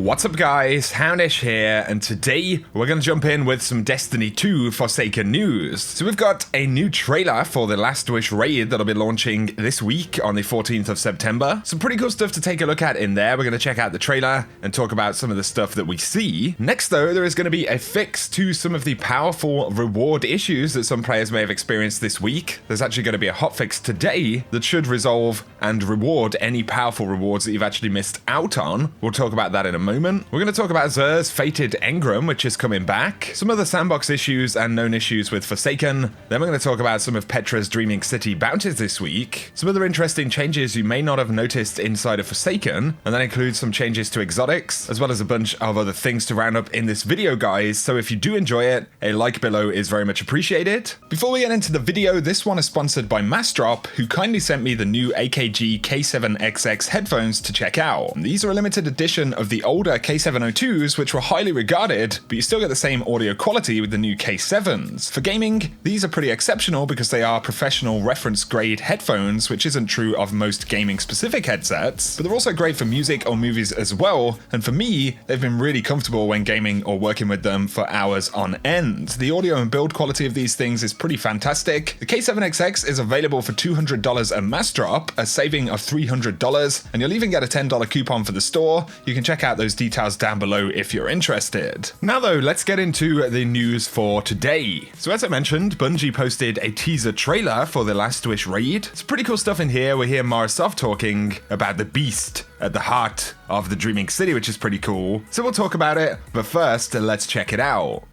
What's up guys, Houndish here, and today we're going to jump in with some Destiny 2 Forsaken news. So we've got a new trailer for the Last Wish raid that'll be launching this week on the 14th of September. Some pretty cool stuff to take a look at in there. We're going to check out the trailer and talk about some of the stuff that we see. Next though, there is going to be a fix to some of the powerful reward issues that some players may have experienced this week. There's actually going to be a hotfix today that should resolve and reward any powerful rewards that you've actually missed out on. We'll talk about that in a moment. We're going to talk about Xur's Fated Engram, which is coming back, some other sandbox issues and known issues with Forsaken. Then we're going to talk about some of Petra's Dreaming City bounties this week, some other interesting changes you may not have noticed inside of Forsaken, and that includes some changes to exotics, as well as a bunch of other things to round up in this video, guys. So if you do enjoy it, a like below is very much appreciated. Before we get into the video, this one is sponsored by Massdrop, who kindly sent me the new AKG K7XX headphones to check out. These are a limited edition of the older K702s, which were highly regarded, but you still get the same audio quality with the new K7s. For gaming, these are pretty exceptional because they are professional reference grade headphones, which isn't true of most gaming specific headsets, but they're also great for music or movies as well, and for me, they've been really comfortable when gaming or working with them for hours on end. The audio and build quality of these things is pretty fantastic. The K7XX is available for $200 at Massdrop, a saving of $300, and you'll even get a $10 coupon for the store. You can check out those details down below if you're interested. Now though, let's get into the news for today. So as I mentioned, Bungie posted a teaser trailer for the Last Wish raid. It's pretty cool stuff in here. We hear Morro talking about the beast at the heart of the Dreaming City, which is pretty cool. So we'll talk about it, but first, let's check it out.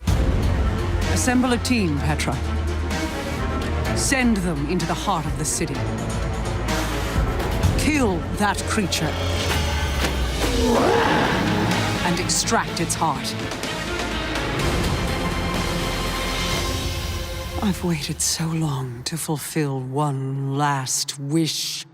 Assemble a team, Petra. Send them into the heart of the city. Kill that creature and extract its heart. I've waited so long to fulfill one last wish.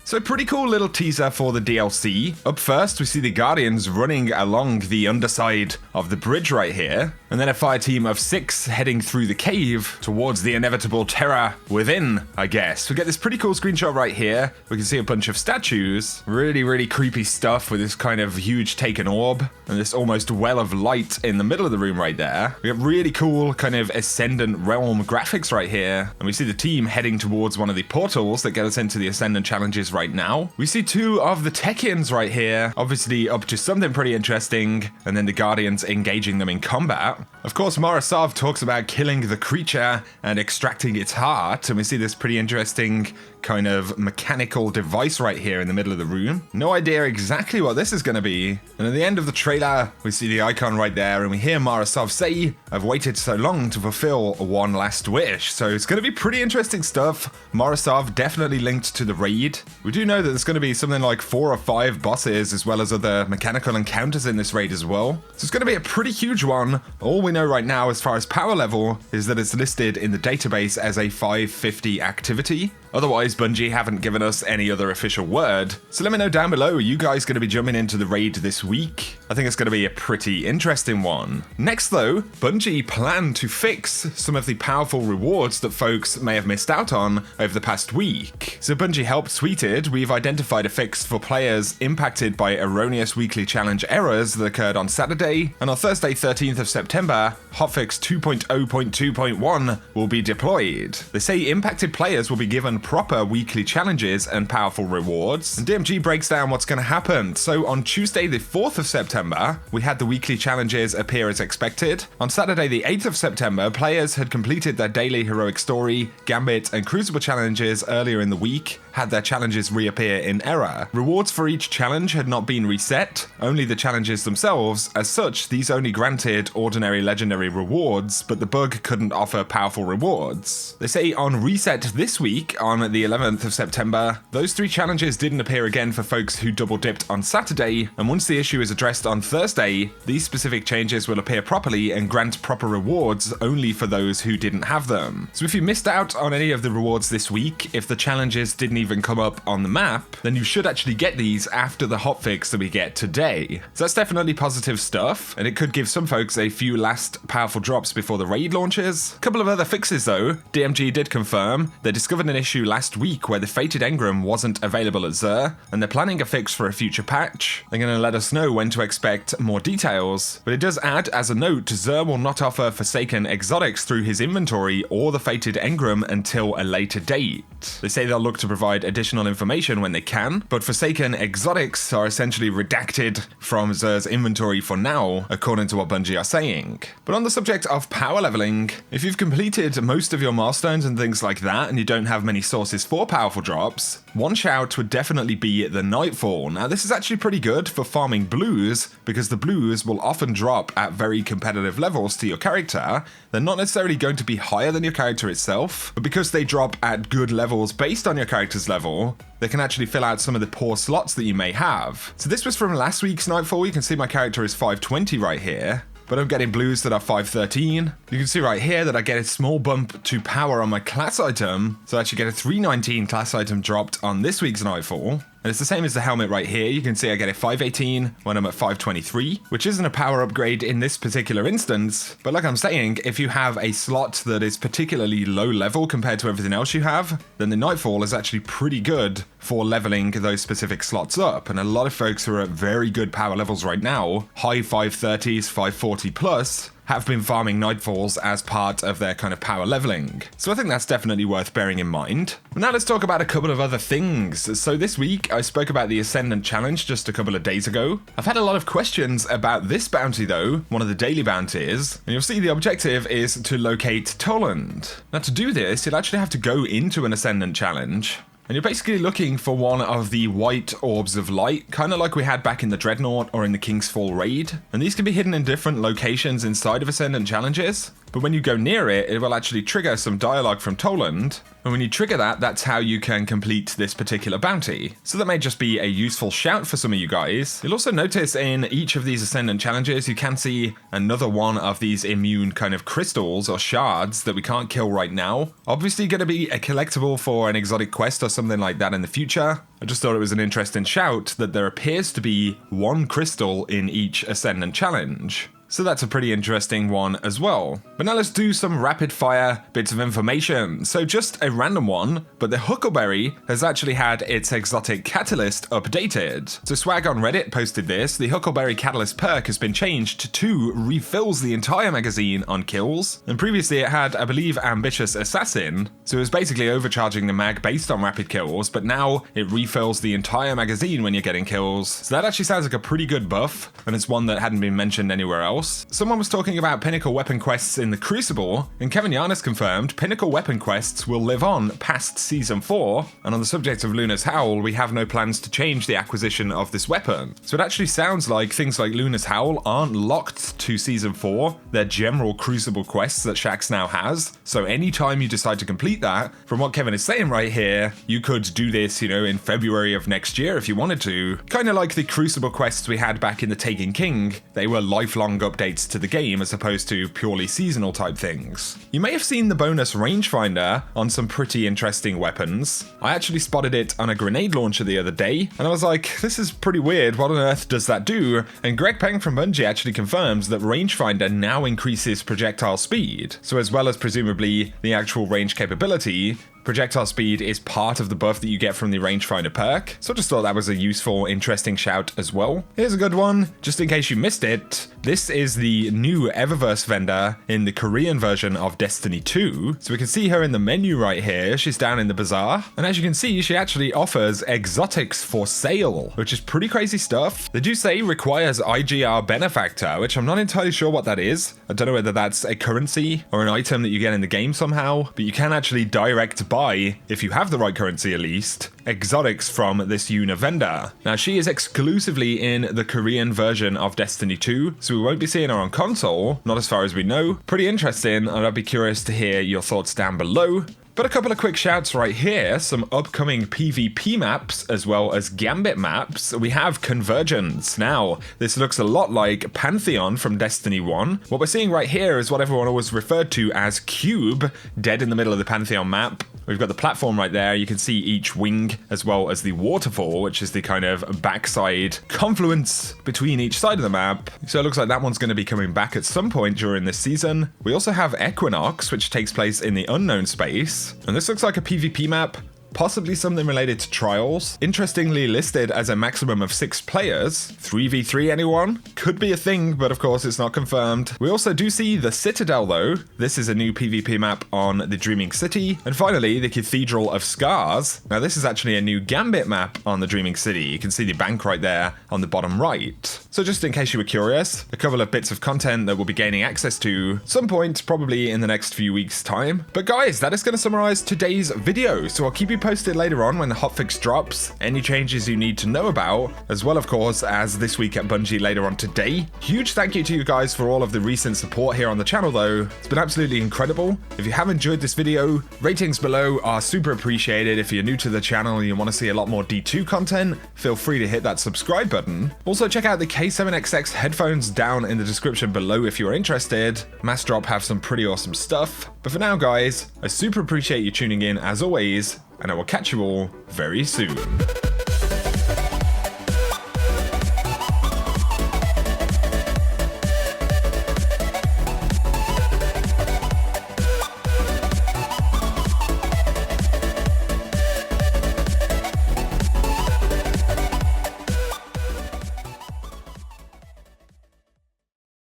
So pretty cool little teaser for the DLC. Up first, we see the Guardians running along the underside of the bridge right here, and then a fire team of 6 heading through the cave towards the inevitable terror within, I guess. We get this pretty cool screenshot right here. We can see a bunch of statues. Really creepy stuff with this kind of huge taken orb and this almost well of light in the middle of the room right there. We have really cool kind of Ascendant Realm graphics right here, and we see the team heading towards one of the portals that get us into the Ascendant challenges right now. We see 2 of the Techians right here, obviously up to something pretty interesting, and then the Guardians engaging them in combat. Of course, Morro talks about killing the creature and extracting its heart, and we see this pretty interesting kind of mechanical device right here in the middle of the room. No idea exactly what this is going to be. And at the end of the trailer, we see the icon right there, and we hear Morro say, "I've waited so long to fulfill one last wish." So it's going to be pretty interesting stuff. Morro definitely linked to the raid. We do know that there's going to be something like 4 or 5 bosses as well as other mechanical encounters in this raid as well. So it's going to be a pretty huge one. All we know right now as far as power level is that it's listed in the database as a 550 activity. Otherwise, Bungie haven't given us any other official word. So let me know down below, are you guys going to be jumping into the raid this week? I think it's going to be a pretty interesting one. Next though, Bungie plan to fix some of the powerful rewards that folks may have missed out on over the past week. So Bungie Help tweeted, "We've identified a fix for players impacted by erroneous weekly challenge errors that occurred on Saturday, and on Thursday 13th of September, hotfix 2.0.2.1 will be deployed." They say impacted players will be given proper weekly challenges and powerful rewards, and DMG breaks down what's going to happen. So on Tuesday the 4th of September, we had the weekly challenges appear as expected. On Saturday the 8th of September, players had completed their daily heroic story, gambit and crucible challenges earlier in the week, had their challenges reappear in error. Rewards for each challenge had not been reset, only the challenges themselves. As such, these only granted ordinary legendary rewards, but the bug couldn't offer powerful rewards. They say on reset this week, on the 11th of September, those 3 challenges didn't appear again for folks who double dipped on Saturday, and once the issue is addressed on Thursday, these specific changes will appear properly and grant proper rewards only for those who didn't have them. So if you missed out on any of the rewards this week, if the challenges didn't even come up on the map, then you should actually get these after the hotfix that we get today. So that's definitely positive stuff, and it could give some folks a few last powerful drops before the raid launches. A couple of other fixes though. DMG did confirm they discovered an issue last week where the Fated Engram wasn't available at Xur, and they're planning a fix for a future patch. They're going to let us know when to expect more details, but it does add as a note, Xur will not offer Forsaken exotics through his inventory or the Fated Engram until a later date. They say they'll look to provide additional information when they can, but Forsaken exotics are essentially redacted from Xur's inventory for now, according to what Bungie are saying. But on the subject of power leveling, if you've completed most of your milestones and things like that, and you don't have many sources for powerful drops, one shout would definitely be the Nightfall. Now this is actually pretty good for farming blues, because the blues will often drop at very competitive levels to your character. They're not necessarily going to be higher than your character itself, but because they drop at good levels based on your character's level, they can actually fill out some of the poor slots that you may have. So this was from last week's Nightfall. You can see my character is 520 right here, but I'm getting blues that are 513. You can see right here that I get a small bump to power on my class item, so I actually get a 319 class item dropped on this week's Nightfall. And it's the same as the helmet right here. You can see I get a 518 when I'm at 523, which isn't a power upgrade in this particular instance. But like I'm saying, if you have a slot that is particularly low level compared to everything else you have, then the Nightfall is actually pretty good for leveling those specific slots up. And a lot of folks who are at very good power levels right now, high 530s, 540 plus, have been farming Nightfalls as part of their kind of power leveling. So I think that's definitely worth bearing in mind. But now let's talk about a couple of other things. So this week I spoke about the Ascendant Challenge just a couple of days ago. I've had a lot of questions about this bounty though, one of the daily bounties, and you'll see the objective is to locate Toland. Now to do this, you'll actually have to go into an Ascendant Challenge, and you're basically looking for one of the white orbs of light, kind of like we had back in the Dreadnought or in the King's Fall raid. And these can be hidden in different locations inside of Ascendant Challenges. But when you go near it, it will actually trigger some dialogue from Toland. And when you trigger that, that's how you can complete this particular bounty. So that may just be a useful shout for some of you guys. You'll also notice in each of these Ascendant Challenges, you can see another one of these immune kind of crystals or shards that we can't kill right now. Obviously going to be a collectible for an exotic quest or something like that in the future. I just thought it was an interesting shout that there appears to be one crystal in each Ascendant Challenge. So that's a pretty interesting one as well. But now let's do some rapid fire bits of information. So just a random one, but the Huckleberry has actually had its exotic catalyst updated. So Swag on Reddit posted this. The Huckleberry catalyst perk has been changed to refills the entire magazine on kills. And previously it had, I believe, Ambitious Assassin. So it was basically overcharging the mag based on rapid kills, but now it refills the entire magazine when you're getting kills. So that actually sounds like a pretty good buff, and it's one that hadn't been mentioned anywhere else. Someone was talking about Pinnacle weapon quests in the Crucible, and Kevin Yarnis confirmed Pinnacle weapon quests will live on past Season 4, and on the subject of Luna's Howl, we have no plans to change the acquisition of this weapon. So it actually sounds like things like Luna's Howl aren't locked to Season 4, they're general Crucible quests that Shaxx now has, so anytime you decide to complete that, from what Kevin is saying right here, you could do this, you know, in February of next year if you wanted to. Kind of like the Crucible quests we had back in the Taken King, they were lifelong updates to the game as opposed to purely seasonal type things. You may have seen the bonus rangefinder on some pretty interesting weapons. I actually spotted it on a grenade launcher the other day, and I was like, this is pretty weird, what on earth does that do? And Greg Peng from Bungie actually confirms that rangefinder now increases projectile speed, so as well as presumably the actual range capability, projectile speed is part of the buff that you get from the rangefinder perk, so I just thought that was a useful, interesting shout as well. Here's a good one, just in case you missed it. This is the new Eververse vendor in the Korean version of Destiny 2. So we can see her in the menu right here. She's down in the bazaar. And as you can see, she actually offers exotics for sale, which is pretty crazy stuff. They do say requires IGR benefactor, which I'm not entirely sure what that is. I don't know whether that's a currency or an item that you get in the game somehow, but you can actually direct buy, if you have the right currency at least, exotics from this Una vendor. Now she is exclusively in the Korean version of Destiny 2, so we won't be seeing her on console, not as far as we know. Pretty interesting, and I'd be curious to hear your thoughts down below. But a couple of quick shouts right here, some upcoming PvP maps as well as Gambit maps. We have Convergence. Now, this looks a lot like Pantheon from Destiny 1. What we're seeing right here is what everyone always referred to as Cube, dead in the middle of the Pantheon map. We've got the platform right there. You can see each wing as well as the waterfall, which is the kind of backside confluence between each side of the map. So it looks like that one's going to be coming back at some point during this season. We also have Equinox, which takes place in the unknown space. And this looks like a PvP map. Possibly something related to trials. Interestingly listed as a maximum of 6 players. 3v3 anyone? Could be a thing, but of course it's not confirmed. We also do see the Citadel though. This is a new PvP map on the Dreaming City. And finally, the Cathedral of Scars. Now this is actually a new Gambit map on the Dreaming City. You can see the bank right there on the bottom right. So just in case you were curious, a couple of bits of content that we'll be gaining access to some point probably in the next few weeks' time. But guys, that is going to summarize today's video. So I'll keep you posted later on when the hotfix drops, any changes you need to know about, as well of course as this week at Bungie later on today. Huge thank you to you guys for all of the recent support here on the channel though. It's been absolutely incredible. If you have enjoyed this video, ratings below are super appreciated. If you're new to the channel and you want to see a lot more D2 content, feel free to hit that subscribe button. Also check out the K7XX headphones down in the description below if you're interested. Massdrop have some pretty awesome stuff. But for now guys, I super appreciate you tuning in as always, and I will catch you all very soon.